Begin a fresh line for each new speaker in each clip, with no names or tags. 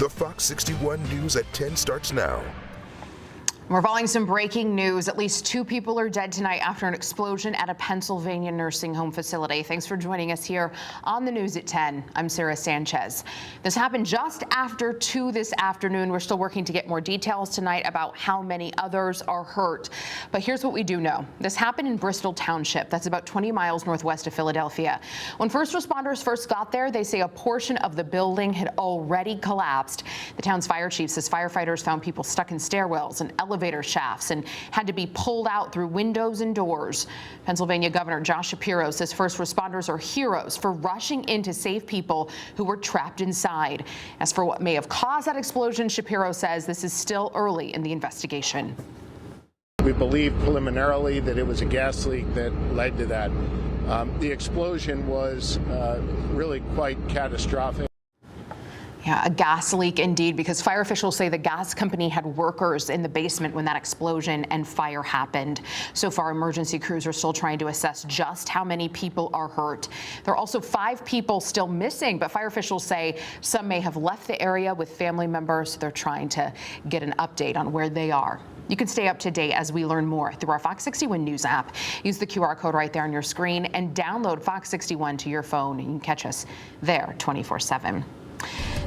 The Fox 61 News at 10 starts now.
We're following some breaking news. At least 2 people are dead tonight after an explosion at a Pennsylvania nursing home facility. Thanks for joining us here on the news at 10. I'm Sarah Sanchez. This happened just after 2 this afternoon. We're still working to get more details tonight about how many others are hurt. But here's what we do know. This happened in Bristol Township. That's about 20 miles northwest of Philadelphia. When first responders first got there, they say a portion of the building had already collapsed. The town's fire chief says firefighters found people stuck in stairwells and elevator shafts and had to be pulled out through windows and doors. Pennsylvania Governor Josh Shapiro says first responders are heroes for rushing in to save people who were trapped inside. As for what may have caused that explosion, Shapiro says this is still early in the investigation.
We believe preliminarily that it was a gas leak that led to that. The explosion was really quite catastrophic.
Yeah, a gas leak indeed, because fire officials say the gas company had workers in the basement when that explosion and fire happened. So far, emergency crews are still trying to assess just how many people are hurt. There are also 5 people still missing, but fire officials say some may have left the area with family members. They're trying to get an update on where they are. You can stay up to date as we learn more through our Fox 61 News app. Use the QR code right there on your screen and download Fox 61 to your phone. You can catch us there 24/7.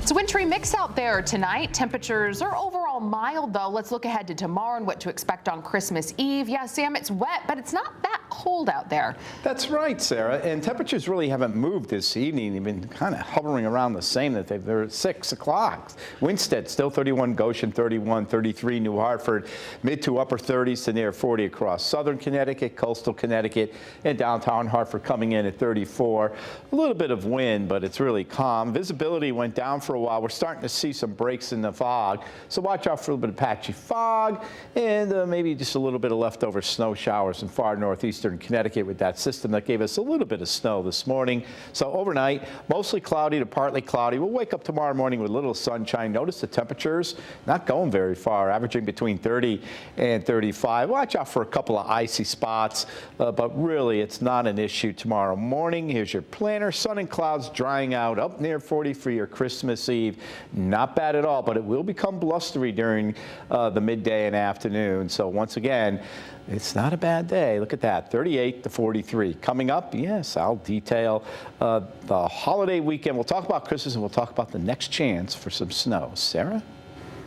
It's a wintry mix out there tonight. Temperatures are overall mild, though. Let's look ahead to tomorrow and what to expect on Christmas Eve. Yeah, Sam, it's wet, but it's not that cold out there.
That's right, Sarah. And temperatures really haven't moved this evening. They've been kind of hovering around the same that they're at 6 o'clock. Winstead still 31, Goshen 31, 33, New Hartford, mid to upper 30s to near 40 across southern Connecticut, coastal Connecticut, and downtown Hartford coming in at 34. A little bit of wind, but it's really calm. Visibility went down for a while. We're starting to see some breaks in the fog, so watch out for a little bit of patchy fog and maybe just a little bit of leftover snow showers in far northeastern Connecticut with that system that gave us a little bit of snow this morning. So overnight, mostly cloudy to partly cloudy. We'll wake up tomorrow morning with a little sunshine. Notice the temperatures not going very far, averaging between 30 and 35. Watch out for a couple of icy spots, but really it's not an issue tomorrow morning. Here's your planner. Sun and clouds drying out up near 40 for your Christmas Eve. Not bad at all, but it will become blustery during the midday and afternoon. So once again, it's not a bad day. Look at that, 38 to 43. Coming up, yes, I'll detail the holiday weekend. We'll talk about Christmas and we'll talk about the next chance for some snow. Sarah?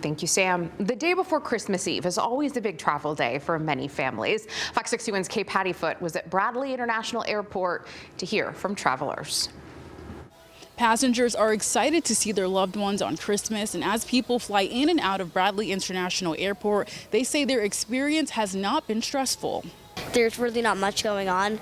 Thank you, Sam. The day before Christmas Eve is always a big travel day for many families. Fox 61's Kay Pattyfoot was at Bradley International Airport to hear from travelers.
Passengers are excited to see their loved ones on Christmas, and as people fly in and out of Bradley International Airport, they say their experience has not been stressful.
There's really not much going on.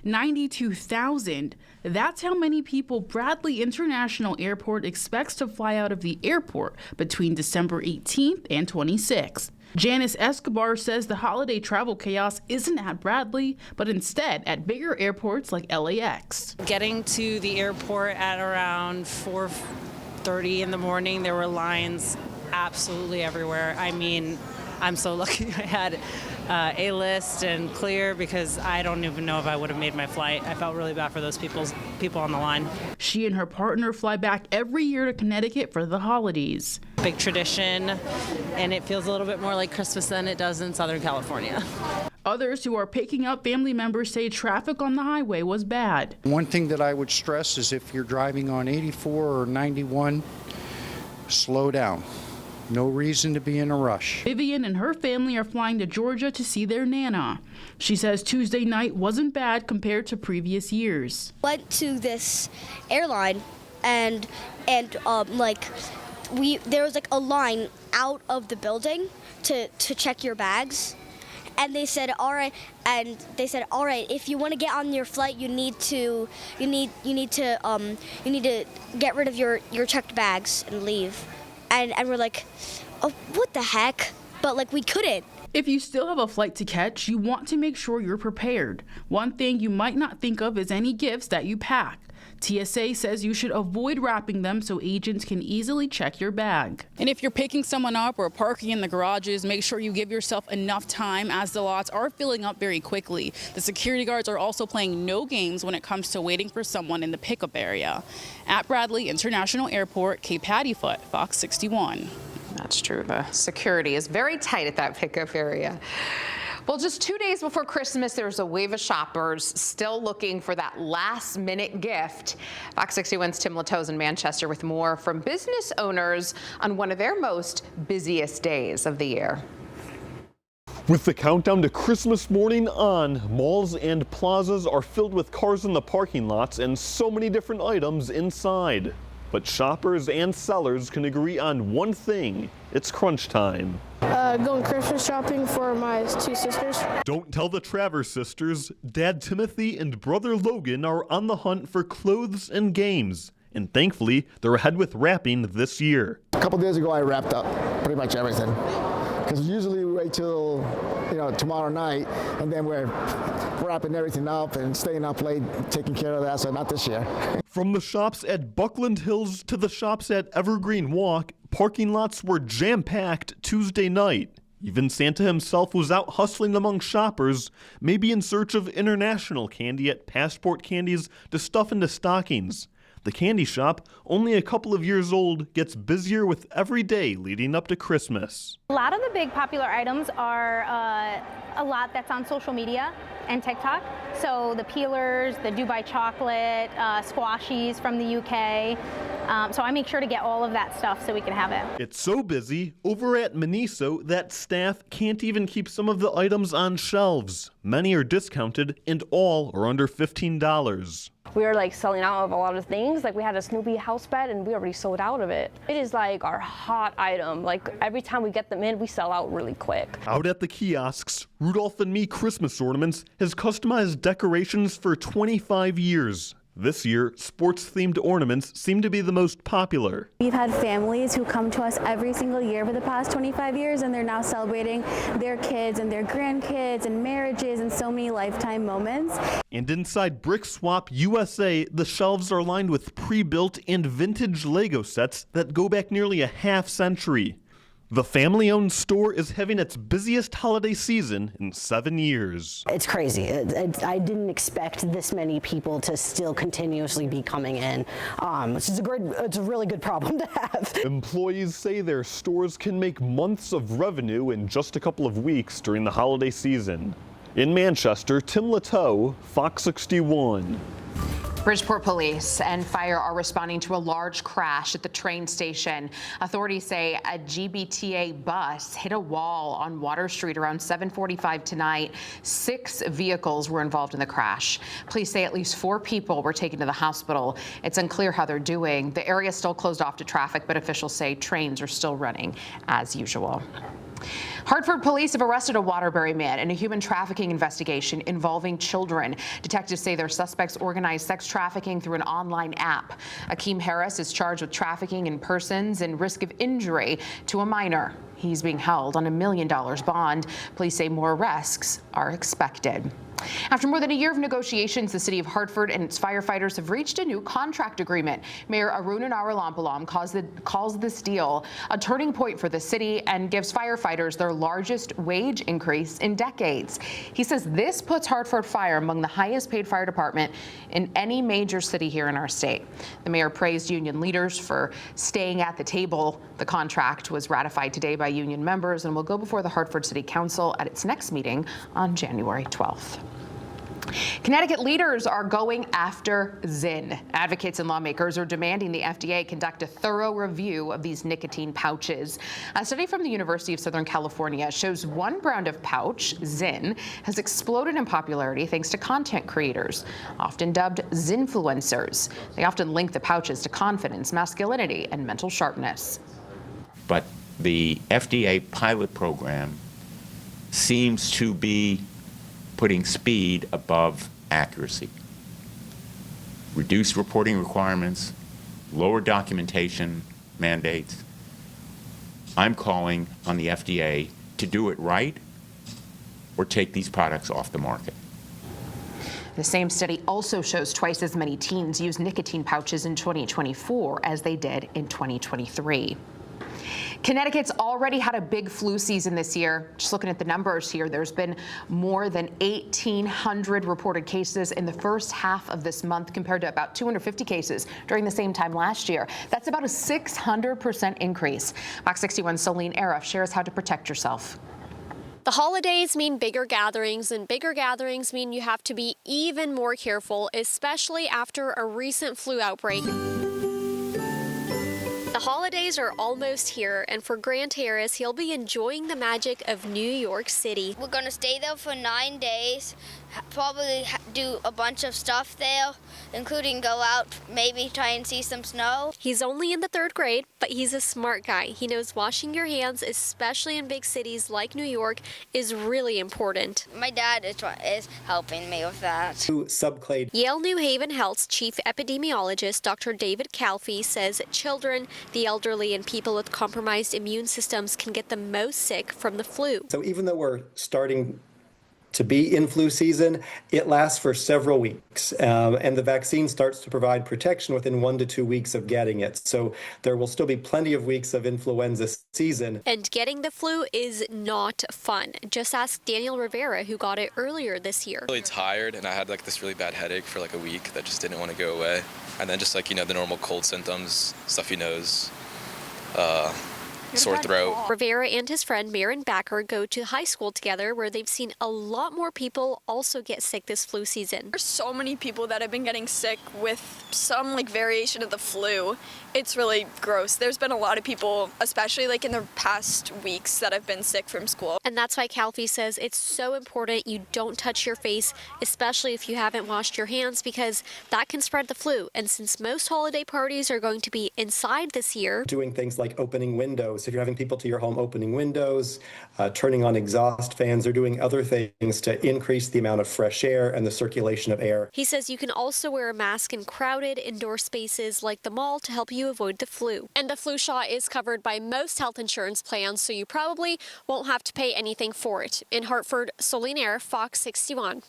92,000. That's how many people Bradley International Airport expects to fly out of the airport between December 18th and 26th. Janice Escobar says the holiday travel chaos isn't at Bradley, but instead at bigger airports like LAX.
Getting to the airport at around 4:30 in the morning, there were lines absolutely everywhere. I mean, I'm so lucky I had A-list and clear, because I don't even know if I would have made my flight. I felt really bad for those people on the line.
She and her partner fly back every year to Connecticut for the holidays.
Big tradition, and it feels a little bit more like Christmas than it does in Southern California.
Others who are picking up family members say traffic on the highway was bad.
One thing that I would stress is if you're driving on 84 or 91, slow down. No reason to be in a rush.
Vivian and her family are flying to Georgia to see their Nana. She says Tuesday night wasn't bad compared to previous years.
Went to this airline and there was like a line out of the building to check your bags. And they said, all right, if you want to get on your flight, you need to get rid of your checked bags and leave. And we're like, oh, what the heck? But like we couldn't.
If you still have a flight to catch, you want to make sure you're prepared. One thing you might not think of is any gifts that you pack. TSA says you should avoid wrapping them so agents can easily check your bag.
And if you're picking someone up or parking in the garages, make sure you give yourself enough time as the lots are filling up very quickly. The security guards are also playing no games when it comes to waiting for someone in the pickup area. At Bradley International Airport, Kate Pattyfoot, Fox 61.
That's true. The security is very tight at that pickup area. Well, just 2 days before Christmas, there's a wave of shoppers still looking for that last-minute gift. Fox 61's Tim Lato's in Manchester with more from business owners on one of their most busiest days of the year.
With the countdown to Christmas morning on, malls and plazas are filled with cars in the parking lots and so many different items inside. But shoppers and sellers can agree on one thing: it's crunch time.
Going Christmas shopping for my two sisters.
Don't tell the Travers sisters. Dad Timothy and brother Logan are on the hunt for clothes and games. And thankfully, they're ahead with wrapping this year.
A couple days ago, I wrapped up pretty much everything. Because usually we wait till, tomorrow night, and then we're wrapping everything up and staying up late, taking care of that, so not this year.
From the shops at Buckland Hills to the shops at Evergreen Walk, parking lots were jam-packed Tuesday night. Even Santa himself was out hustling among shoppers, maybe in search of international candy at Passport Candies to stuff into stockings. The candy shop, only a couple of years old, gets busier with every day leading up to Christmas.
A lot of the big popular items are a lot that's on social media and TikTok. So the peelers, the Dubai chocolate, squashies from the UK. So I make sure to get all of that stuff so we can have it.
It's so busy over at Miniso that staff can't even keep some of the items on shelves. Many are discounted and all are under $15.
We are selling out of a lot of things. We had a Snoopy house bed and we already sold out of it. It is our hot item. Every time we get them in, we sell out really quick.
Out at the kiosks, Rudolph and Me Christmas Ornaments has customized decorations for 25 years. This year, sports-themed ornaments seem to be the most popular.
We've had families who come to us every single year for the past 25 years, and they're now celebrating their kids and their grandkids and marriages and so many lifetime moments.
And inside Brick Swap USA, the shelves are lined with pre-built and vintage Lego sets that go back nearly a half century. The family-owned store is having its busiest holiday season in 7 years.
It's crazy. I didn't expect this many people to still continuously be coming in. It's a really good problem to have.
Employees say their stores can make months of revenue in just a couple of weeks during the holiday season. In Manchester, Tim Lato, Fox 61.
Bridgeport police and fire are responding to a large crash at the train station. Authorities say a GBTA bus hit a wall on Water Street around 7:45 tonight. 6 vehicles were involved in the crash. Police say at least 4 people were taken to the hospital. It's unclear how they're doing. The area is still closed off to traffic, but officials say trains are still running as usual. Hartford police have arrested a Waterbury man in a human trafficking investigation involving children. Detectives say their suspects organized sex trafficking through an online app. Akeem Harris is charged with trafficking in persons and risk of injury to a minor. He's being held on $1 million bond. Police say more arrests are expected. After more than a year of negotiations, the city of Hartford and its firefighters have reached a new contract agreement. Mayor Arun Naralampulam calls this deal a turning point for the city and gives firefighters their largest wage increase in decades. He says this puts Hartford Fire among the highest paid fire department in any major city here in our state. The mayor praised union leaders for staying at the table. The contract was ratified today by union members and will go before the Hartford City Council at its next meeting on January 12th. Connecticut leaders are going after Zyn. Advocates and lawmakers are demanding the FDA conduct a thorough review of these nicotine pouches. A study from the University of Southern California shows one brand of pouch, Zyn, has exploded in popularity thanks to content creators, often dubbed Zynfluencers. They often link the pouches to confidence, masculinity, and mental sharpness.
But the FDA pilot program seems to be putting speed above accuracy. Reduced reporting requirements, lower documentation mandates. I'm calling on the FDA to do it right or take these products off the market.
The same study also shows twice as many teens use nicotine pouches in 2024 as they did in 2023. Connecticut's already had a big flu season this year. Just looking at the numbers here, there's been more than 1,800 reported cases in the first half of this month compared to about 250 cases during the same time last year. That's about a 600% increase. Fox 61's Celine Arif shares how to protect yourself.
The holidays mean bigger gatherings, and bigger gatherings mean you have to be even more careful, especially after a recent flu outbreak. The holidays are almost here, and for Grant Harris, he'll be enjoying the magic of New York City.
We're going to stay there for 9 days, probably do a bunch of stuff there, including go out, maybe try and see some snow.
He's only in the 3rd grade, but he's a smart guy. He knows washing your hands, especially in big cities like New York, is really important.
My dad is helping me with that.
Subclade.
Yale New Haven Health's chief epidemiologist, Dr. David Calfee, says children, the elderly, and people with compromised immune systems can get the most sick from the flu.
So even though we're starting to be in flu season, it lasts for several weeks, and the vaccine starts to provide protection within 1 to 2 weeks of getting it. So there will still be plenty of weeks of influenza season.
And getting the flu is not fun. Just ask Daniel Rivera, who got it earlier this year.
Really tired, and I had this really bad headache for a week that just didn't want to go away. And then just the normal cold symptoms, stuffy nose, sore throat.
Rivera and his friend Marin Backer go to high school together, where they've seen a lot more people also get sick this flu season.
There's so many people that have been getting sick with some variation of the flu. It's really gross. There's been a lot of people, especially in the past weeks, that have been sick from school.
And that's why Calfee says it's so important you don't touch your face, especially if you haven't washed your hands, because that can spread the flu. And since most holiday parties are going to be inside this year,
Doing things like opening windows. If you're having people to your home opening windows, turning on exhaust fans, or doing other things to increase the amount of fresh air and the circulation of air.
he says you can also wear a mask in crowded indoor spaces like the mall to help you avoid the flu. And the flu shot is covered by most health insurance plans, so you probably won't have to pay anything for it. In Hartford, Celine Arif, Fox 61.